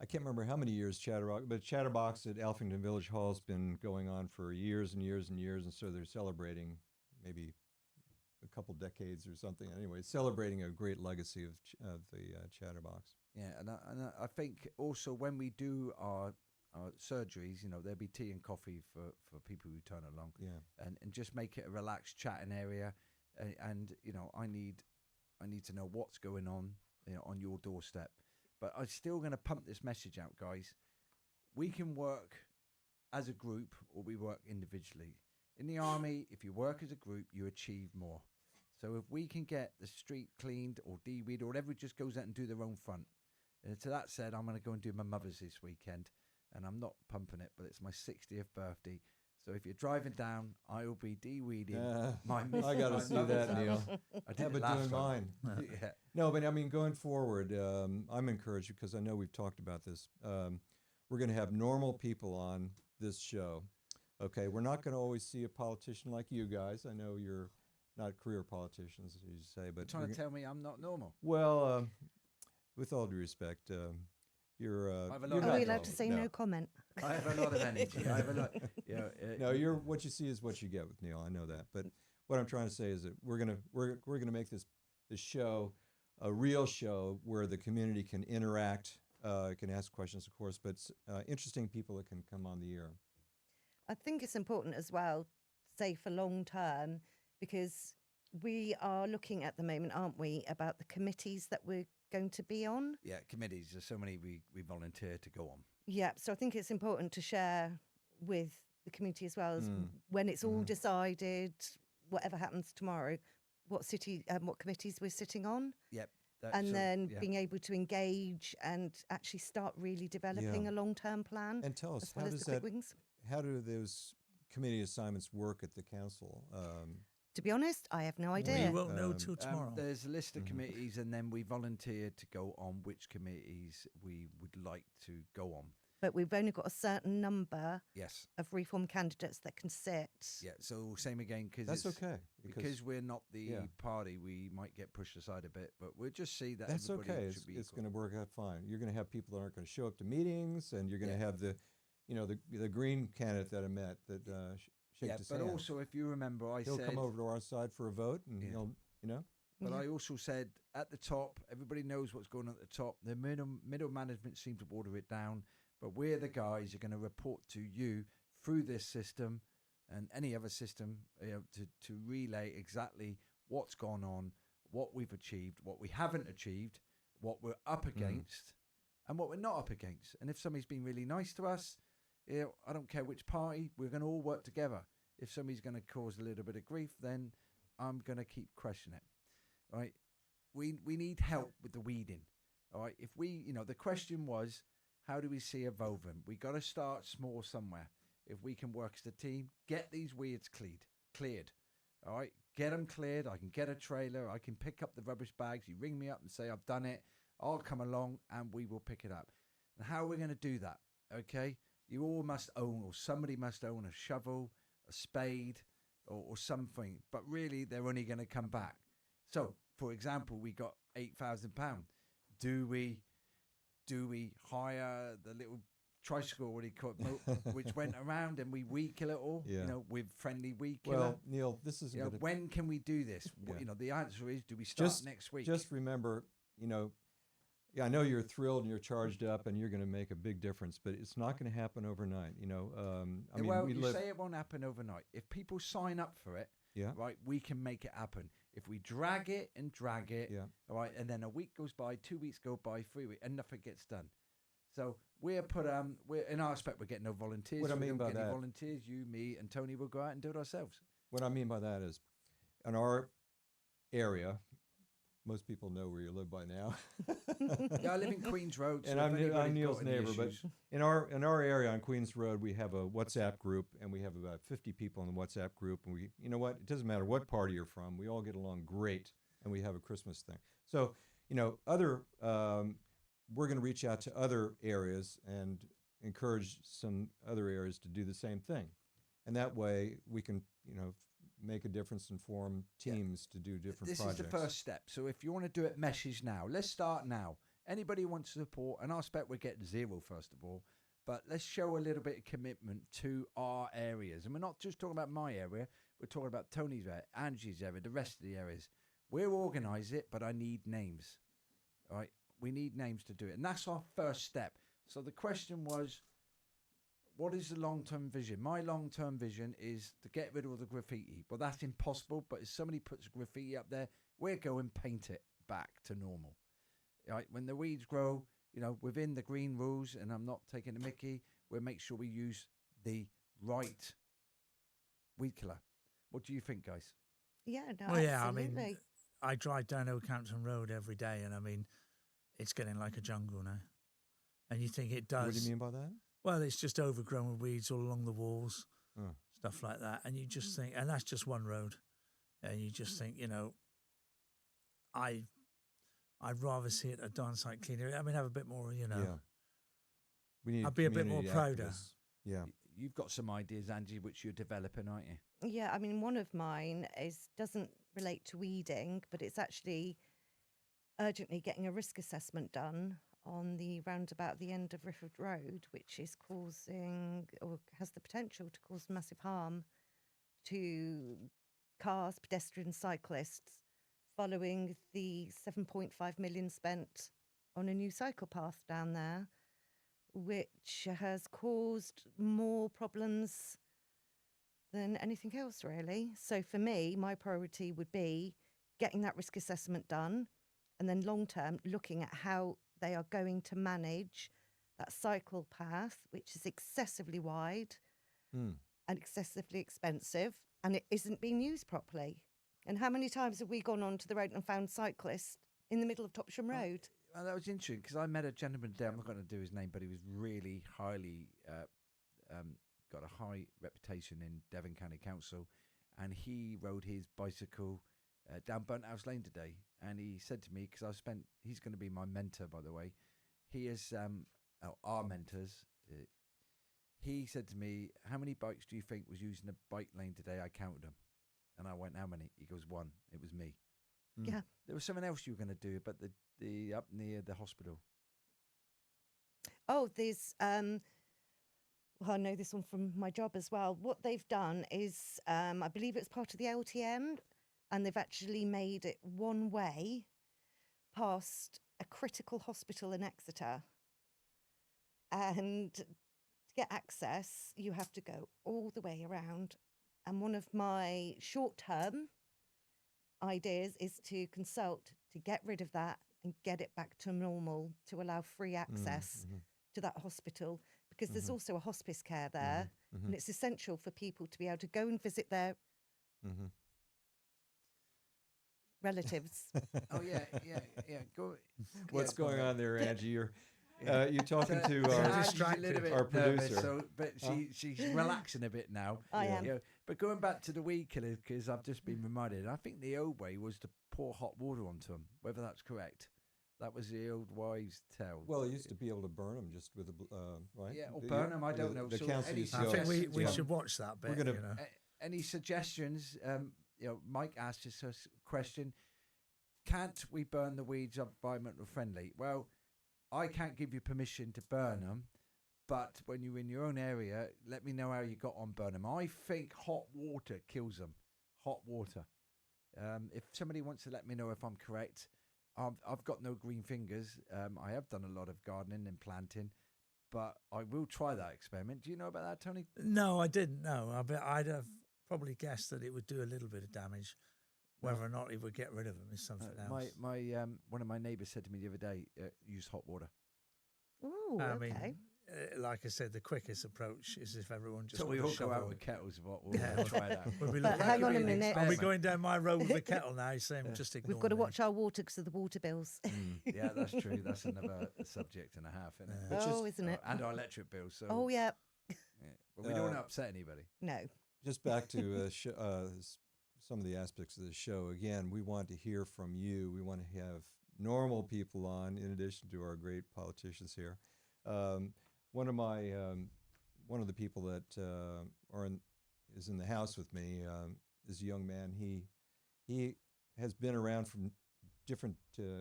I can't remember how many years Chatterbox at Alphington Village Hall has been going on for years and years and years, and so they're celebrating maybe a couple decades or something. Anyway, celebrating a great legacy of the Chatterbox. Yeah, and I think also when we do our surgeries, there'll be tea and coffee for people who turn along. Yeah. And just make it a relaxed chatting area. And I need to know what's going on, on your doorstep. But I'm still going to pump this message out, guys. We can work as a group or we work individually. In the army, if you work as a group, you achieve more. So if we can get the street cleaned or de-weed or whatever, just goes out and do their own front. To that said, I'm going to go and do my mother's this weekend. And I'm not pumping it, but it's my 60th birthday. So if you're driving down, I will be de-weeding my missus. I got to see that, Neil. I did Have it it last doing time. mine. Yeah. No, but I mean, going forward, I'm encouraged because I know we've talked about this. We're going to have normal people on this show. Okay, we're not going to always see a politician like you guys. I know you're not career politicians, as you say, but You're trying to tell me I'm not normal. well, with all due respect, you're. I have a lot you're of not Are we allowed normal. to say No. no comment? I have a lot of energy. I have a lot. No, you're what you see is what you get with Neil. I know that, but what I'm trying to say is that we're gonna make this show a real show where the community can interact, can ask questions, of course, but interesting people that can come on the air. I think it's important as well, say for long term, because we are looking at the moment, aren't we, about the committees that we're going to be on. Yeah, committees. There's so many we volunteer to go on. Yeah, so I think it's important to share with the community as well as when it's all decided, whatever happens tomorrow, what committees we're sitting on. Yep. And then being able to engage and actually start really developing a long-term plan. And tell us, as well as the quick wins. how do those committee assignments work at the council? To be honest, I have no idea. We won't know till tomorrow. There's a list of committees, and then we volunteer to go on which committees we would like to go on. But we've only got a certain number Yes. of reform candidates that can sit. Yeah. So same again because That's okay because we're not the yeah. party. We might get pushed aside a bit, but we'll just see that. That's everybody okay. should be It's equal. going to work out fine. You're going to have people that aren't going to show up to meetings, and you're going to have the green candidate that I met that shakes his but hand. also if you remember, He'll said come over to our side for a vote, and he'll. But I also said at the top, everybody knows what's going on at the top. The middle management seem to water it down, but we're the guys who are going to report to you through this system and any other system to relay exactly what's gone on, what we've achieved, what we haven't achieved, what we're up against, and what we're not up against. And if somebody's been really nice to us, I don't care which party, we're going to all work together. If somebody's going to cause a little bit of grief, then I'm going to keep questioning it. All right, we need help with the weeding. All right, if we, the question was, how do we see evolving? We got to start small somewhere. If we can work as a team, get these weeds cleared. All right, get them cleared. I can get a trailer. I can pick up the rubbish bags. You ring me up and say I've done it. I'll come along and we will pick it up. And how are we going to do that? Okay, you all must own, or somebody must own a shovel, a spade, or something. But really, they're only going to come back. So, for example, we got £8,000. Do we hire the little tricycle, what he called, which went around and we weed kill it all? Yeah. With friendly weed killer. Well, Neil, this is going to. When can we do this? Yeah. The answer is, do we start next week? Just remember, I know you're thrilled and you're charged up and you're going to make a big difference, but it's not going to happen overnight. You say it won't happen overnight. If people sign up for it, right, we can make it happen. If we drag it, all right, and then a week goes by, 2 weeks go by, 3 weeks, and nothing gets done. So we're in our aspect, we're getting no volunteers. What I mean by that, volunteers, you, me, and Tony will go out and do it ourselves. What I mean by that is, in our area, most people know where you live by now. Yeah, I live in Queens Road, so and I'm Neil's neighbor. But in our area on Queens Road, we have a WhatsApp group, and we have about 50 people in the WhatsApp group. And it doesn't matter what party you're from, we all get along great, and we have a Christmas thing. So we're going to reach out to other areas and encourage some other areas to do the same thing, and that way we can make a difference and form teams to do different projects. This is the first step. So if you want to do it, message now. Let's start now. Anybody who wants to support, and I expect we're getting 0 first of all, but let's show a little bit of commitment to our areas. And we're not just talking about my area, we're talking about Tony's area, Angie's area, the rest of the areas. We'll organise it, but I need names. All right? We need names to do it. And that's our first step. So the question was, what is the long-term vision? My long-term vision is to get rid of all the graffiti. Well, that's impossible, but if somebody puts graffiti up there, we'll go and paint it back to normal. Right? When the weeds grow, within the green rules, and I'm not taking the mickey, we'll make sure we use the right weed killer. What do you think, guys? Yeah, no, Well, yeah, absolutely. I drive down Oakhampton Road every day, and it's getting like a jungle now. And you think it does. What do you mean by that? Well, it's just overgrown with weeds all along the walls, stuff like that. And you just think, and that's just one road. And you just think, I'd rather see it a darn sight cleaner. Have a bit more, Yeah. We need I'd be a bit more community prouder. activists. Yeah. You've got some ideas, Angie, which you're developing, aren't you? Yeah, one of mine doesn't relate to weeding, but it's actually urgently getting a risk assessment done on the roundabout at the end of Rifford Road, which is causing or has the potential to cause massive harm to cars, pedestrians, cyclists, following the 7.5 million spent on a new cycle path down there, which has caused more problems than anything else, really. So for me, my priority would be getting that risk assessment done, and then long term looking at how they are going to manage that cycle path, which is excessively wide and excessively expensive, and it isn't being used properly. And how many times have we gone onto the road and found cyclists in the middle of Topsham Road? Well, that was interesting because I met a gentleman today. I'm not going to do his name, but he was really highly got a high reputation in Devon County Council, and he rode his bicycle down Burnt House Lane today. And he said to me, because he's going to be my mentor, by the way. He is our mentors. He said to me, how many bikes do you think was using the bike lane today? I counted them. And I went, how many? He goes, 1. It was me. Yeah. There was something else you were going to do, but the up near the hospital. Oh, there's well, I know this one from my job as well. What they've done is, I believe it's part of the LTN, and they've actually made it one way past a critical hospital in Exeter. And to get access, you have to go all the way around. And one of my short-term ideas is to consult to get rid of that and get it back to normal, to allow free access to that hospital, because there's also a hospice care there, and it's essential for people to be able to go and visit their relatives. Oh, yeah. Go. What's yeah, going go on there, Angie? You're talking to Ange's a little bit our nervous, producer. but she's relaxing a bit now. I am. Yeah. But going back to the weed killer, because I've just been reminded, I think the old way was to pour hot water onto them, whether that's correct. That was the old wives' tale. Well, you used to be able to burn them just with a right. Yeah, or burn them. I don't know. The So council any used to I go, think we yeah. should watch that bit. We're gonna- Any suggestions? Mike asked us a question. Can't we burn the weeds up environmental friendly? Well, I can't give you permission to burn them, but when you're in your own area, let me know how you got on burn them. I think hot water kills them. Hot water. If somebody wants to let me know if I'm correct, I've got no green fingers. I have done a lot of gardening and planting, but I will try that experiment. Do you know about that, Tony? No, I didn't know. I'd have probably guessed that it would do a little bit of damage. Whether or not it would get rid of them is something else. My one of my neighbours said to me the other day, use hot water. Oh, I okay. mean, like I said, the quickest approach is if everyone just So we put a all go out shovel. with kettles. We'll try that. We'll be But looking- hang on a An minute. I'll be experiment. going down my road with a kettle now, saying just ignore We've got to me. watch our water because of the water bills. Yeah, that's true. That's another subject and a half, isn't it? Oh, isn't it? And our electric bill. So Oh, yeah. But we don't want to upset anybody. No. Just back to some of the aspects of the show. Again, we want to hear from you. We want to have normal people on, in addition to our great politicians here. One of the people that is in the house with me is a young man. He has been around from different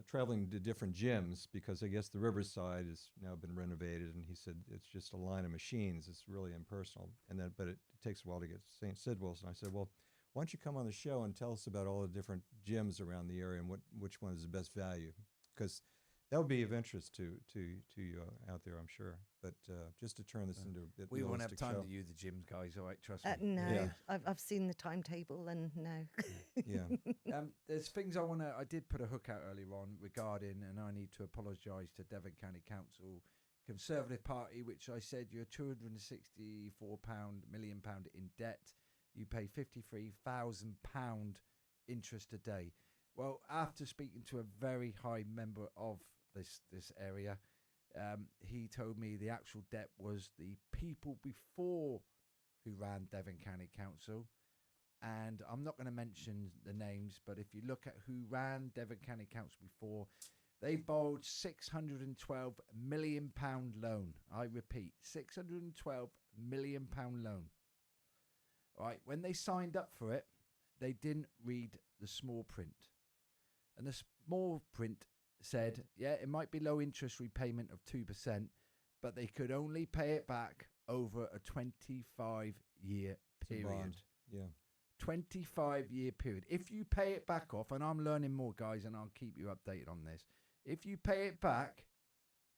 traveling to different gyms, because I guess the Riverside has now been renovated, and he said it's just a line of machines. It's really impersonal, but it takes a while to get to St. Sidwell's. And I said, well, why don't you come on the show and tell us about all the different gyms around the area and which one is the best value? Because that would be of interest to you out there, I'm sure. But just to turn this into a bit We won't have realistic time show. to use the gyms, guys. All right, trust me. No, Yeah. I've seen the timetable and no. Yeah. There's things I did put a hook out earlier on regarding, and I need to apologise to Devon County Council, Conservative Party, which I said you're £264 million in debt. You pay £53,000 interest a day. Well, after speaking to a very high member of this area, he told me the actual debt was the people before who ran Devon County Council. And I'm not going to mention the names, but if you look at who ran Devon County Council before, they borrowed £612 million loan. I repeat, £612 million loan. All right, when they signed up for it, they didn't read the small print. And the small print said, yeah, it might be low interest repayment of 2%, but they could only pay it back over a 25-year It's a period. bond. Yeah. 25-year period. If you pay it back off, and I'm learning more, guys, and I'll keep you updated on this. If you pay it back,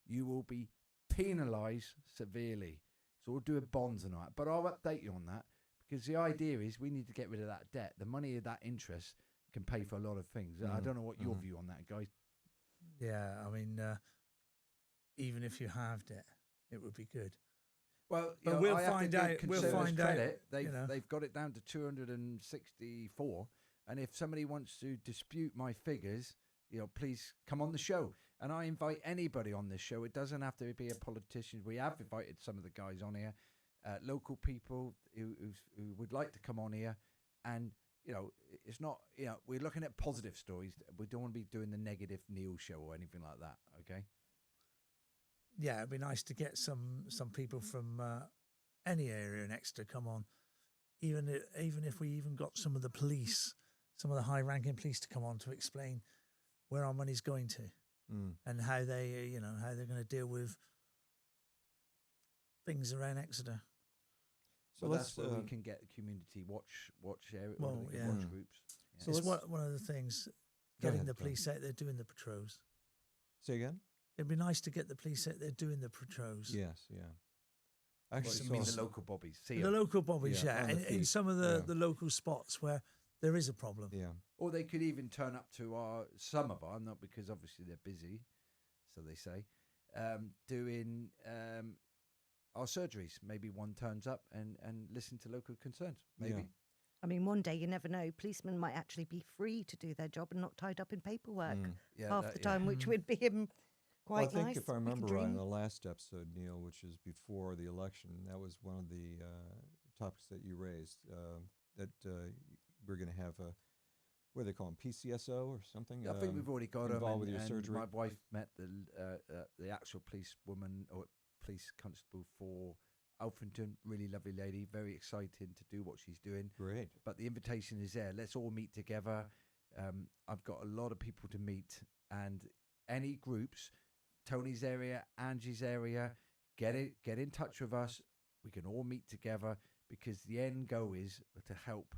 you will be penalised severely. So we'll do a bonds and all that. But I'll update you on that, because the idea is we need to get rid of that debt. The money of that interest can pay for a lot of things. I don't know what your view on that, guys. Yeah, I mean, even if you halved it, it would be good. Well, But we'll find out. We'll find out. They've got it down to 264, and if somebody wants to dispute my figures, please come on the show. And I invite anybody on this show. It doesn't have to be a politician. We have invited some of the guys on here, local people who would like to come on here, and it's not. We're looking at positive stories. We don't want to be doing the negative Neil show or anything like that. Okay. Yeah, it'd be nice to get some people from any area in Exeter come on. Even if we even got some of the police, some of the high-ranking police to come on to explain where our money's going to, and how they, how they're going to deal with things around Exeter. So that's where we can get the community watch area, Well, yeah. watch groups. Yeah. So it's one of the things, Go getting ahead, the go police out there doing the patrols. Say again? It'd be nice to get the police out there doing the patrols. Yes, yeah. Well, Actually, you mean the local bobbies? See The 'em. local bobbies, Yeah, on yeah, the in feet, some of yeah. the local spots where there is a problem. Yeah. Or they could even turn up to some of our, not because obviously they're busy, so they say, doing our surgeries. Maybe one turns up and listen to local concerns. Maybe. Yeah. I mean, one day you never know. Policemen might actually be free to do their job and not tied up in paperwork Yeah, half that- the yeah. time, which would be quite Well, I think nice. if I We could remember right, in dream. the last episode, Neil, which is before the election, that was one of the topics that you raised, that we're going to have a, what do they call them, PCSO or something? I think we've already got them. involved with your and surgery. My wife met the actual police woman or police constable for Alfrington. Really lovely lady. Very excited to do what she's doing. Great. But the invitation is there. Let's all meet together. I've got a lot of people to meet, and any groups, Tony's area, Angie's area, get in touch with us. We can all meet together, because the end goal is to help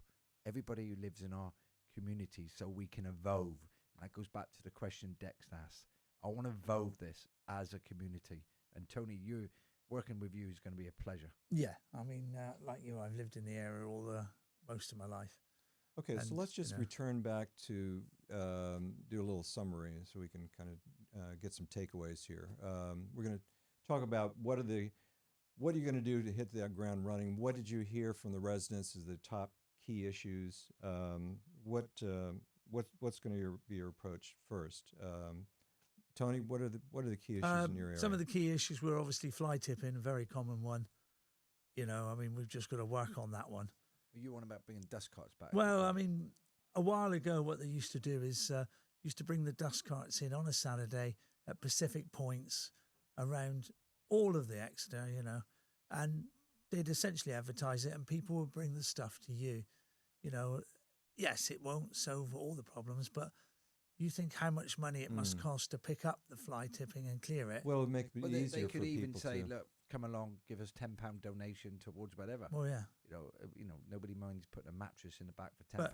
everybody who lives in our community so we can evolve. And that goes back to the question Dex asked. I want to evolve this as a community. And Tony, you working with you is going to be a pleasure. Yeah, I mean, like you, I've lived in the area most of my life. Okay, so And, let's just you know. return back to do a little summary so we can kind of get some takeaways here. We're going to talk about what are you going to do to hit that ground running? What did you hear from the residents as the top key issues? What's going to be your approach first? Tony, what are the key issues in your area? Some of the key issues were obviously fly tipping, a very common one. I mean, we've just got to work on that one. You want about bringing dust carts back? Well, I mean, a while ago, what they used to do is used to bring the dust carts in on a Saturday at Pacific points around all of the Exeter, and they'd essentially advertise it, and people would bring the stuff to you. Yes, it won't solve all the problems, but you think how much money it must cost to pick up the fly tipping and clear it. Well, it would make it Well, easier they could for even people say, to. look, come along, give us £10 donation towards whatever. Well, yeah. You know, nobody minds putting a mattress in the back for £10.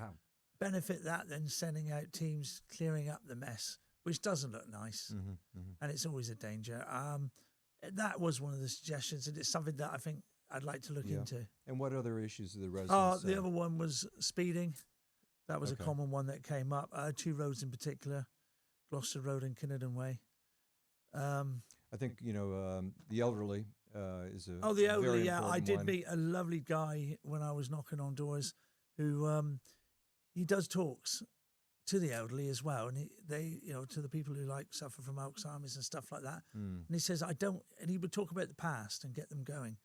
Benefit that than sending out teams clearing up the mess, which doesn't look nice, and it's always a danger. That was one of the suggestions, and it's something that I think I'd like to look into. And what other issues do the Oh, residents the say? other one was speeding. That was Okay. a common one that came up. 2 roads in particular, Gloucester Road and Kinnerdon Way. I think, the elderly is a Oh, the elderly, very yeah. I important did one. meet a lovely guy when I was knocking on doors who he does talks to the elderly as well. And to the people who suffer from Alzheimer's and stuff like that. And he says, and he would talk about the past and get them going.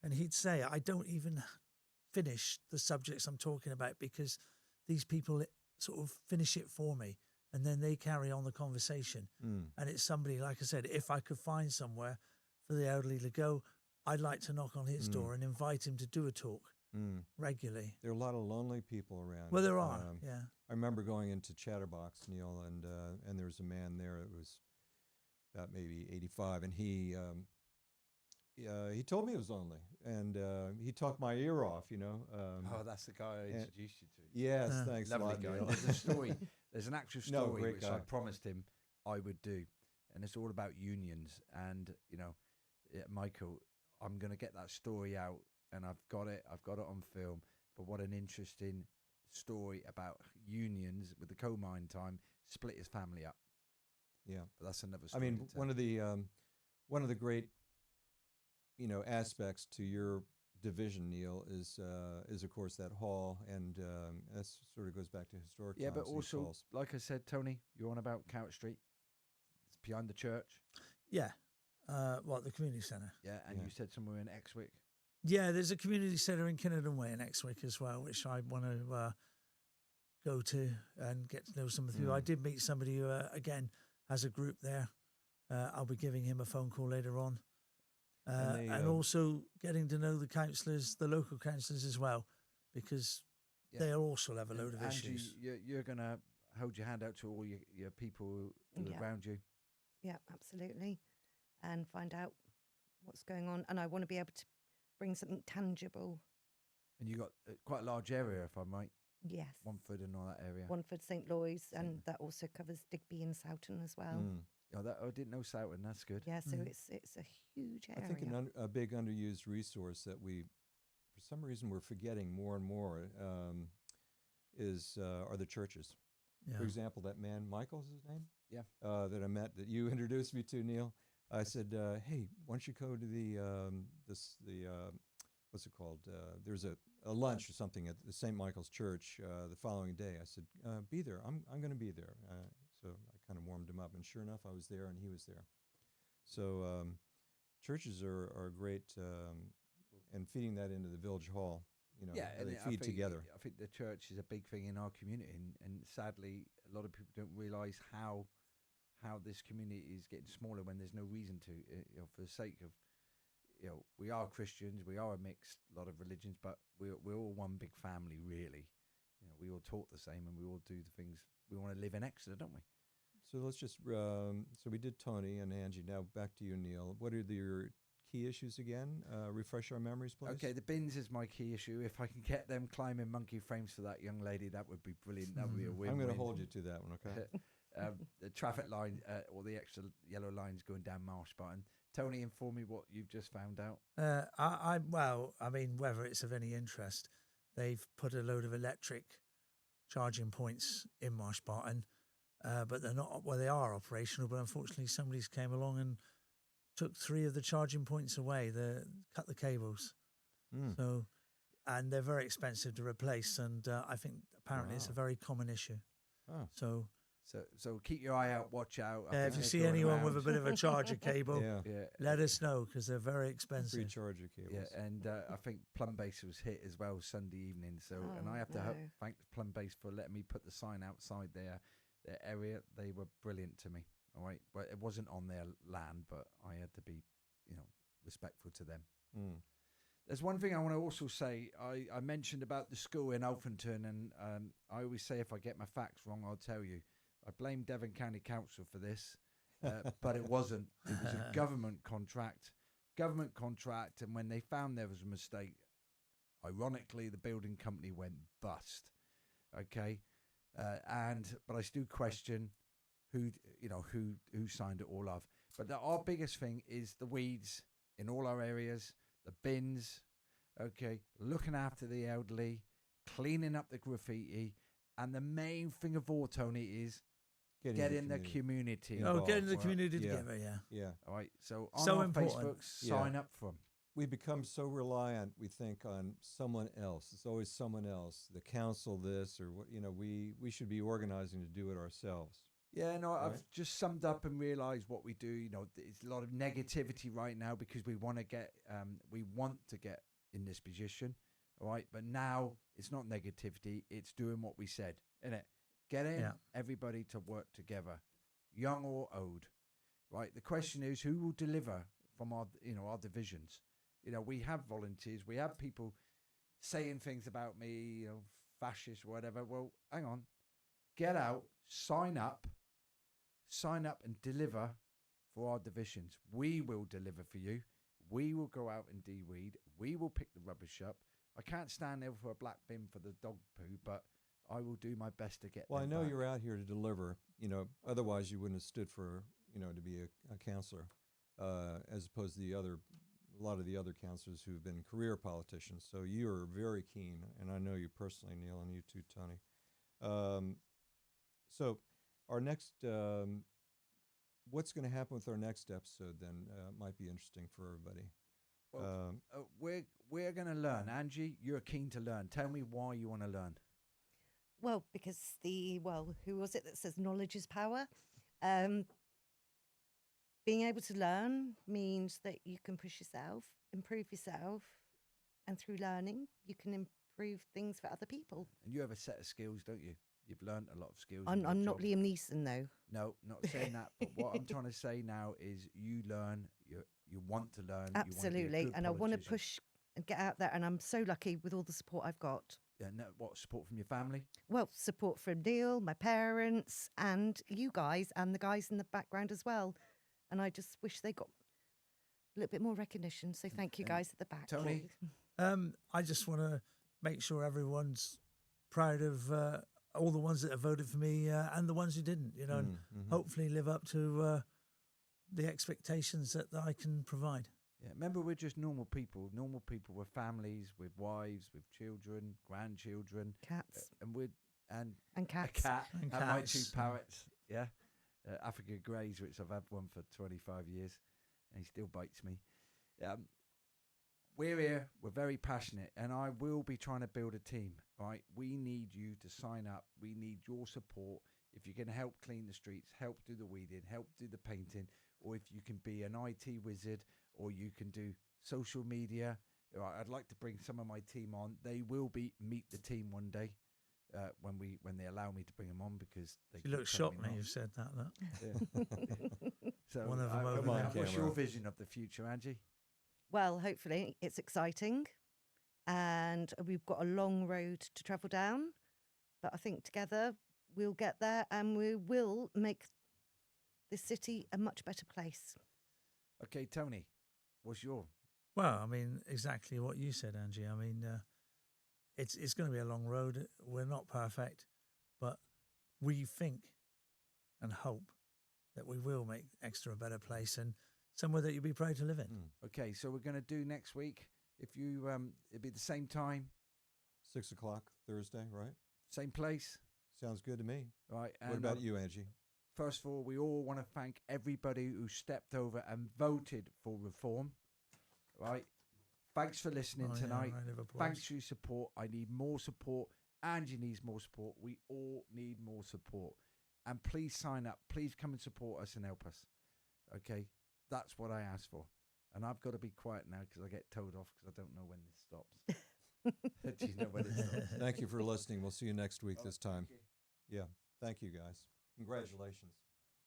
And he'd say, I don't even finish the subjects I'm talking about because these people sort of finish it for me. And then they carry on the conversation. And it's somebody, like I said, if I could find somewhere for the elderly to go, I'd like to knock on his door and invite him to do a talk regularly. There are a lot of lonely people around. Well, there are, yeah. I remember going into Chatterbox, Neil, and there was a man there that was about maybe 85, and he told me he was lonely, and he talked my ear off, Oh, that's the guy I introduced you to. Yes, thanks a Lovely lot, guy. Neil. There's a story. There's an actual No, story great which guy. I promised him I would do, and it's all about unions. And Michael, I'm going to get that story out, and I've got it on film. But what an interesting story about unions with the coal mine time split his family up. Yeah, But that's another I story. mean, to tell. one of the great, aspects to your division, Neil, is of course that hall, and that sort of goes back to historic Yeah, times. but these also, halls. like I said, Tony, you're on about Cowart Street. It's behind the church. Yeah. The community centre? Yeah, and you said somewhere in Exwick. Yeah, there's a community centre in Kinnerdon Way in Exwick as well, which I want to go to and get to know some of the people. I did meet somebody who, again, has a group there. I'll be giving him a phone call later on. And also getting to know the councillors, the local councillors as well, because they also have a load of Angie, issues. you're going to hold your hand out to all your people who are around you. Yeah, absolutely. And find out what's going on. And I want to be able to bring something tangible. And you got quite a large area, if I'm right. Yes. Wanford and all that area. Wanford, St. Louis, and that also covers Digby and Soughton as well. I didn't know Soughton. That's good. Yeah, so it's a huge area. I think a big underused resource that we, for some reason, we're forgetting more and more are the churches. Yeah. For example, that man, Michael's his name? Yeah. That I met, that you introduced me to, Neil. I said, hey, why don't you go to the what's it called? There's a lunch or something at the St. Michael's Church the following day. I said, be there. I'm going to be there. So I kind of warmed him up, and sure enough, I was there, and he was there. So churches are great, and feeding that into the village hall. They feed together. I think the church is a big thing in our community, and sadly, a lot of people don't realise how this community is getting smaller when there's no reason to. For the sake of, we are Christians, we are a mixed lot of religions, but we're all one big family, really. We all talk the same, and we all do the things we want to live in Exeter, don't we? So let's just so we did Tony and Angie. Now back to you, Neil. What are your key issues again? Refresh our memories, please. Okay, the bins is my key issue. If I can get them climbing monkey frames for that young lady, that would be brilliant. That would be a win. I'm going to hold you to that one, okay? The traffic line, or the extra yellow lines going down Marsh Barton. Tony, inform me what you've just found out. Whether it's of any interest, they've put a load of electric charging points in Marsh Barton, but they're not. Well, they are operational, but unfortunately, somebody's came along and took 3 of the charging points away. They cut the cables, so and they're very expensive to replace. And I think apparently it's a very common issue. Oh. So keep your eye out, watch out. If you see anyone with a bit of a charger cable, Yeah. let us know, because they're very expensive. Free charger cables. Yeah, and I think Plumbase was hit as well Sunday evening. So, and I have to thank Plumbase for letting me put the sign outside their area. They were brilliant to me. All right, but it wasn't on their land, but I had to be, respectful to them. There's one thing I want to also say. I mentioned about the school in Alphington, and I always say if I get my facts wrong, I'll tell you. I blame Devon County Council for this, but it wasn't. It was a government contract, and when they found there was a mistake, ironically, the building company went bust. Okay, but I still question who signed it all off. But our biggest thing is the weeds in all our areas, the bins. Okay, looking after the elderly, cleaning up the graffiti, and the main thing of all, Tony, is getting the community involved. Getting the community together, Yeah. All right, so on So our important. Facebook, sign up for them. We become so reliant, we think, on someone else. It's always someone else, the council, this, or what. We should be organizing to do it ourselves. Yeah, no, Right. I've just summed up and realised what we do. There's a lot of negativity right now because we want to get in this position, all right? But now it's not negativity; it's doing what we said, innit? Getting everybody to work together, young or old, right? The question is, who will deliver from our divisions? We have volunteers, we have people saying things about me, fascist, whatever. Well, hang on, get out, sign up and deliver for our divisions. We will deliver for you. We will go out and de-weed. We will pick the rubbish up. I can't stand there for a black bin for the dog poo, but I will do my best to get Well, I them know back. you're out here to deliver. Otherwise you wouldn't have stood for to be a councillor, as opposed to a lot of the other councillors who've been career politicians. So you are very keen, and I know you personally, Neil, and you too, Tony. So our next, what's going to happen with our next episode then might be interesting for everybody. Well, we're going to learn. Angie, you're keen to learn. Tell me why you want to learn. Well, because who was it that says knowledge is power? Being able to learn means that you can push yourself, improve yourself, and through learning, you can improve things for other people. And you have a set of skills, don't you? You've learned a lot of skills. I'm in your not job. Liam Neeson, though. No, not saying that. But what I'm trying to say now is you learn, you want to learn. Absolutely. And I want to push and get out there. And I'm so lucky with all the support I've got. Yeah, no, what, support from your family? Well, support from Neil, my parents, and you guys, and the guys in the background as well. And I just wish they got a little bit more recognition. So thank you guys at the back. Tony? I just want to make sure everyone's proud of all the ones that have voted for me and the ones who didn't, and hopefully live up to the expectations that I can provide. Yeah, remember, we're just normal people with families, with wives, with children, grandchildren, Cats. and Cats. a cat, and my cats. 2 parrots. Yeah, Africa Greys, which I've had one for 25 years, and he still bites me. We're here. We're very passionate, and I will be trying to build a team. Right, we need you to sign up. We need your support. If you can help clean the streets, help do the weeding, help do the painting, or if you can be an IT wizard, or you can do social media. Right, I'd like to bring some of my team on. They will meet the team one day when they allow me to bring them on, because they. You look shocked now you've said that. Look. Yeah. So, One of them over there. what's your vision of the future, Angie? Well, hopefully it's exciting. And we've got a long road to travel down. But I think together we'll get there, and we will make this city a much better place. Okay, Tony, what's your? Well, I mean, exactly what you said, Angie. I mean, it's going to be a long road. We're not perfect, but we think and hope that we will make Exeter a better place and somewhere that you'll be proud to live in. Okay, so we're going to do next week. If you, it'll be the same time, 6 o'clock Thursday, right? same place, Sounds good to me. right? What about you, Angie? First of all, we all want to thank everybody who stepped over and voted for reform. Right? Thanks for listening tonight. round of applause. Thanks for your support. I need more support. Angie needs more support. We all need more support. And please sign up. Please come and support us and help us. Okay? That's what I asked for. And I've got to be quiet now because I get told off because I don't know when this stops. Do you know when it stops? Thank you for listening. We'll see you next week this time. Thank you. Yeah. Thank you, guys. Congratulations.